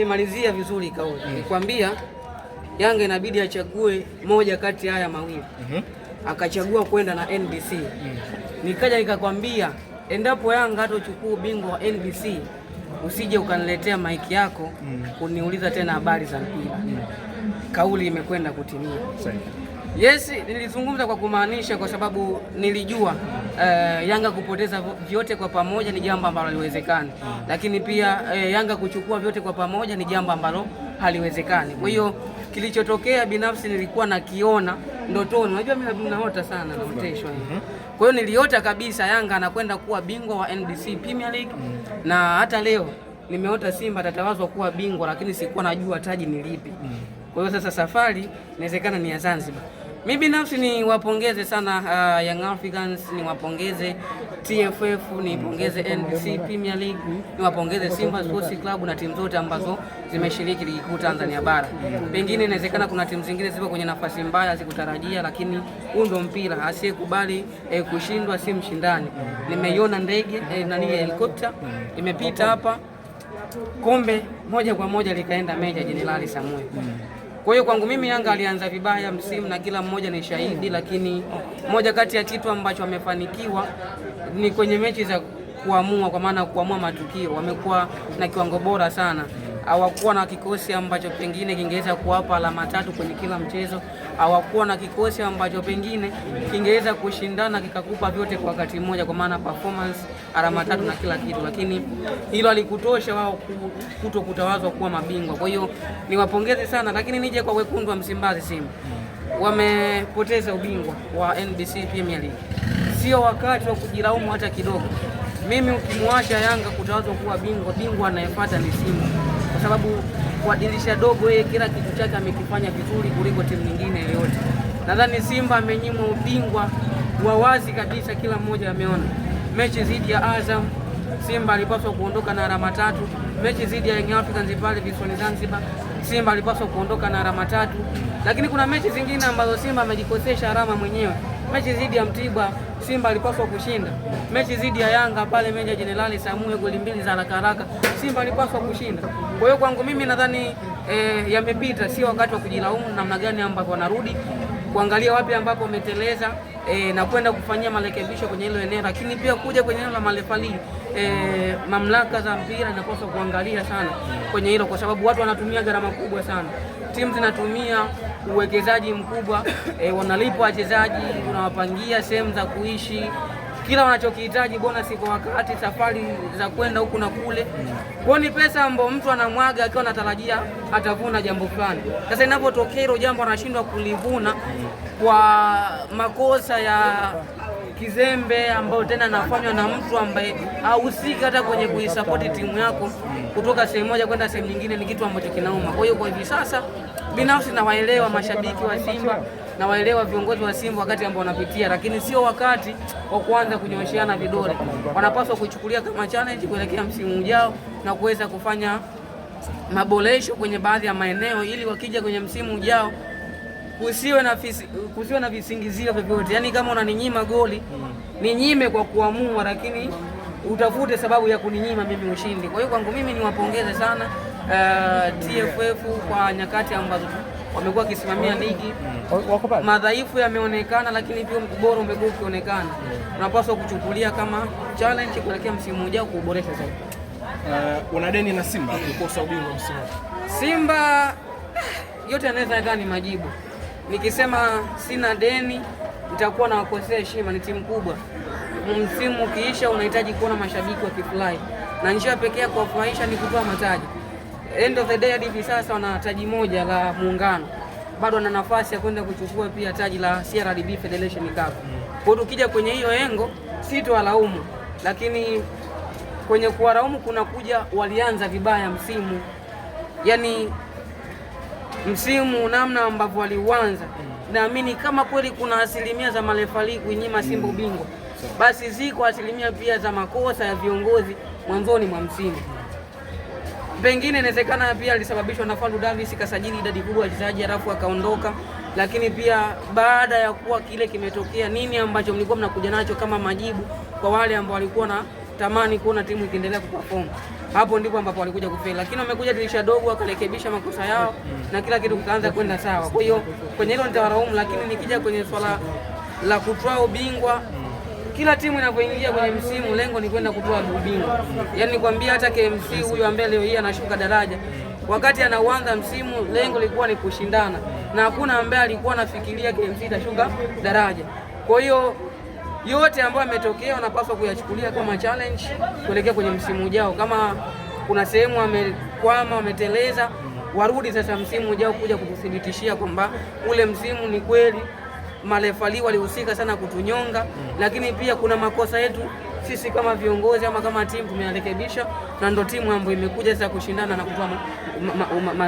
Malizia vizuri kauli. Nikwambia Yanga inabidi achague moja kati haya mawili. Akachagua kwenda na NBC. Nikaja nikakwambia endapo Yanga hatochukua ubingwa wa NBC usije ukaniletea maiki yako kuniuliza tena habari za mpira. Kauli imekwenda kutimia. Yes, nilizungumza kwa kumaanisha kwa sababu nilijua Yanga kupoteza vyote kwa pamoja ni jambo ambalo haliwezekani. Lakini pia Yanga kuchukua vyote kwa pamoja ni jambo ambalo haliwezekani. Kwa hiyo kilichotokea binafsi nilikuwa nakiona ndotoni. Unajua mimi naota sana naoteshwa. Kwa hiyo niliota kabisa Yanga anakwenda kuwa bingwa wa NBC Premier League na hata leo nimeota Simba atatawazwa kuwa bingwa, lakini sikuwa najua taji ni lipi. Kwa hiyo sasa safari inawezekana ni ya Zanzibar. Mimi binafsi ni wapongeze sana Young Africans, ni wapongeze TFF, ni wapongeze NBC Premier League, ni wapongeze Simba Sports Club na timu zote ambazo zimeshiriki ligi kuu Tanzania bara. Pengine inawezekana kuna timu zingine zipo kwenye nafasi mbaya zikutarajia, lakini huu ndio mpira, asiyekubali kushindwa si mshindani. Nimeiona ndege helikopta imepita hapa, kombe moja kwa moja likaenda Meja Jenerali Samuel. Kwa hiyo kwangu mimi Yanga alianza vibaya msimu na kila mmoja ni shahidi, lakini moja kati ya kitu ambacho wamefanikiwa ni kwenye mechi za kuamua, kwa maana kuamua matukio. Wamekuwa na kiwango bora sana. Hawakuwa na kikosi ambacho pengine kingeweza kuwapa alama 3 kwenye kila mchezo. Hawakuwa na kikosi ambacho pengine kingeweza kushindana kikakupa vyote kwa wakati mmoja, kwa maana performance, alama 3 na kila kitu, lakini hilo alikutosha wao kutokutawazwa kuwa mabingwa. Kwa hiyo niwapongeze sana, lakini nije kwa wekundu wa Msimbazi Simba. Wamepoteza ubingwa wa NBC Premier League. Sio wakati wa kujilaumu hata kidogo. Mimi ukimwacha Yanga kutawazwa kuwa bingwa anayefuata ni Simba. Kwa sababu kwa dirisha dogo yeye kila kitu chake amekifanya vizuri kuliko timu nyingine yoyote. Nadhani Simba amenyimwa ubingwa wa wazi kabisa, kila mmoja ameona. Mechi dhidi ya Azam Simba alipaswa kuondoka na alama 3. Mechi dhidi ya Young Africans pale visiwani Zanzibar Simba alipaswa kuondoka na alama 3. Lakini kuna mechi zingine ambazo Simba amejikosesha alama mwenyewe. Mechi dhidi ya Mtibwa Simba alipaswa kushinda. Mechi dhidi ya Yanga pale Meja Jenerali Samuel goli 2 za haraka Simba alipaswa kushinda. Kwa hiyo kwangu mimi nadhani yamepita, sio wakati wa kujilaumu namna gani ambapo wanarudi kuangalia wapi ambapo wameteleza na kwenda kufanyia marekebisho kwenye hilo eneo, lakini pia kuja kwenye eneo la marefali. Mamlaka za mpira inapaswa kuangalia sana kwenye hilo, kwa sababu watu wanatumia gharama kubwa sana. Timu zinatumia uwekezaji mkubwa, wanalipa wachezaji, unawapangia sehemu za kuishi, kila wanachokihitaji, bonus kwa wakati, safari za kwenda huku na kule. Kwa ni pesa ambayo mtu anamwaga akiwa anatarajia atavuna jambo fulani. Sasa inapotokea hilo jambo anashindwa kulivuna kwa makosa ya kizembe ambao tena anafanywa na mtu ambaye hahusiki hata kwenye kuisapoti timu yako kutoka sehemu moja kwenda sehemu nyingine, ni kitu ambacho kinauma. Kwa hiyo kwa hivi sasa binafsi nawaelewa mashabiki wa Simba na waelewa viongozi wa Simba wakati ambao wanapitia, lakini sio wakati wa kuanza kunyosheana vidole. Wanapaswa kuchukulia kama challenge kuelekea msimu ujao na kuweza kufanya maboresho kwenye baadhi ya maeneo, ili wakija kwenye msimu ujao kusiwe na visingizio vyovyote. Yaani kama unaninyima goli, ninyime kwa kuamua, lakini utafute sababu ya kuninyima mimi ushindi. Kwa hiyo kwangu mimi niwapongeze sana TFF kwa nyakati ambazo wamekuwa kisimamia ligi. Madhaifu yameonekana, lakini pia ubora umekuwa ukionekana. Unapaswa kuchukulia kama challenge kuelekea msimu ujao kuboresha zaidi. Una deni na Simba kukosa ubingwa msimu. Simba yote yanaweza kuwa ni majibu. Nikisema sina deni nitakuwa na wakosea heshima, ni timu kubwa. Msimu ukiisha unahitaji kuona mashabiki wakifurahi, na njia pekee ya kuwafurahisha ni kutoa mataji. End of the day hadi hivi sasa wana taji moja la Muungano, bado wana nafasi ya kwenda kuchukua pia taji la CRDB Federation Cup. Kwa hiyo tukija kwenye hiyo engo sitowalaumu, lakini kwenye kuwalaumu kuna kuja walianza vibaya msimu. Yaani msimu namna ambavyo waliuanza, naamini kama kweli kuna asilimia za marefali kuinyima Simba ubingwa, basi ziko asilimia pia za makosa ya viongozi mwanzoni mwa msimu. Pengine inawezekana pia alisababishwa na Fadlu Davis kasajili idadi kubwa ya wachezaji alafu akaondoka, lakini pia baada ya kuwa kile kimetokea, nini ambacho mlikuwa mnakuja nacho kama majibu kwa wale ambao walikuwa na tamani kuona timu ikiendelea kuperform? hapo ndipo ambapo walikuja kufeli, lakini wamekuja dirisha dogo wakarekebisha makosa yao na kila kitu kikaanza kwenda sawa. Kwa hiyo kwenye hilo nitawaraumu, lakini nikija kwenye swala la kutoa ubingwa, kila timu inapoingia kwenye msimu lengo ni kwenda kutoa ubingwa. Yaani nikwambia hata KMC huyu ambaye leo hii anashuka daraja, wakati anaanza msimu lengo lilikuwa ni kushindana, na hakuna ambaye alikuwa anafikiria KMC itashuka daraja. Kwa hiyo yote ambayo yametokea wanapaswa kuyachukulia kama challenge kuelekea kwenye msimu ujao. Kama kuna sehemu wamekwama, wameteleza, warudi sasa msimu ujao kuja kututhibitishia kwamba ule msimu ni kweli marefali walihusika sana kutunyonga, lakini pia kuna makosa yetu sisi kama viongozi ama kama timu tumeyarekebisha, na ndo timu ambayo imekuja sasa kushindana na kutoa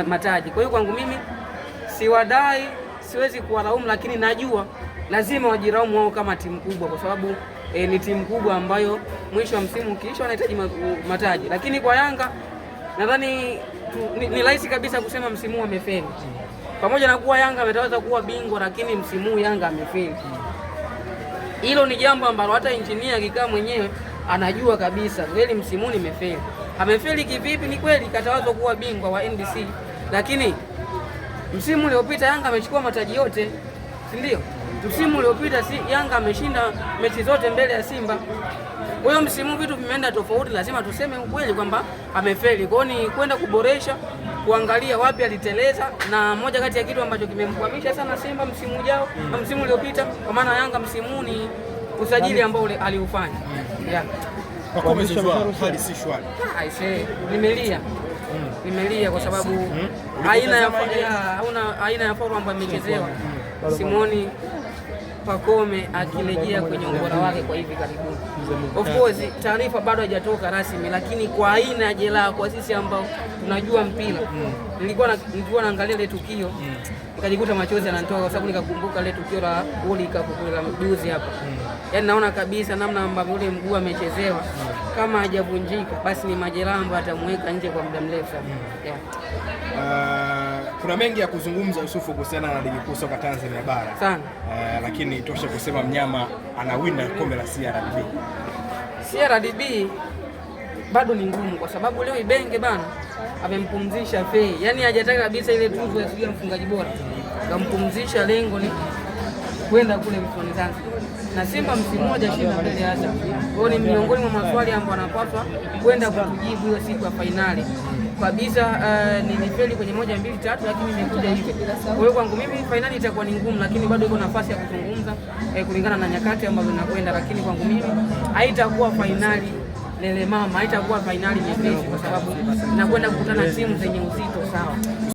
mataji. Kwa hiyo kwangu mimi siwadai, siwezi kuwalaumu, lakini najua lazima wajiraumu wao kama timu kubwa, kwa sababu ni timu kubwa ambayo mwisho wa msimu ukiisha wanahitaji mataji. Lakini kwa Yanga nadhani ni rahisi kabisa kusema msimu wamefeli. Pamoja na kuwa Yanga ametaweza kuwa bingwa, lakini msimu Yanga amefeli. Hilo ni jambo ambalo hata engineer akikaa mwenyewe anajua kabisa kweli msimu nimefeli. Amefeli kivipi? Ni kweli katawazwa kuwa bingwa wa NBC, lakini msimu uliopita Yanga amechukua mataji yote, si ndio? Msimu uliopita Yanga ameshinda mechi zote mbele ya Simba. Kwa hiyo msimu vitu vimeenda tofauti, lazima tuseme ukweli kwamba amefeli. Kwa hiyo ni kwenda kuboresha, kuangalia wapi aliteleza, na moja kati ya kitu ambacho kimemkwamisha sana Simba msimu ujao na msimu uliopita, kwa maana Yanga msimu ni usajili ambao aliufanya. Kwa hali si shwari. Nimelia kwa sababu aina ya foru ambayo imechezewa. Simoni Pacome akirejea kwenye ubora wake kwa hivi karibuni. Of course taarifa bado haijatoka rasmi, lakini kwa aina ya jeraha, kwa sisi ambao tunajua mpira, nilikuwa naangalia ile tukio nikajikuta machozi yananitoka, kwa sababu nikakumbuka ile tukio la World Cup la mjuzi hapa. Yaani naona kabisa namna ambavyo ule mguu amechezewa, kama hajavunjika basi ni majeraha ambayo atamweka nje kwa muda mrefu sana. Kuna mengi ya kuzungumza Yusufu kuhusiana na ligi kuu soka Tanzania bara sana, lakini tosha kusema mnyama anawinda kombe la CRDB. CRDB bado ni ngumu, kwa sababu leo Ibenge bana amempumzisha Fei, yaani hajataka kabisa ile tuzo ya sijui mfungaji bora, kampumzisha, lengo ni kwenda kule mkoani Zanzibar, na Simba msimu mmoja shinda mbele ya Azam. Kwa hiyo ni miongoni mwa maswali ambayo anapaswa kwenda kutujibu hiyo siku ya fainali kabisa. Nilifeli kwenye 1 2 3, lakini nimekuja hivi. Kwa hiyo kwangu mimi fainali itakuwa ni ngumu, lakini bado iko nafasi ya kuzungumza kulingana na nyakati ambazo zinakwenda, lakini kwangu mimi haitakuwa fainali lele mama, haitakuwa fainali nyepesi, kwa sababu inakwenda kukutana timu zenye uzito sawa.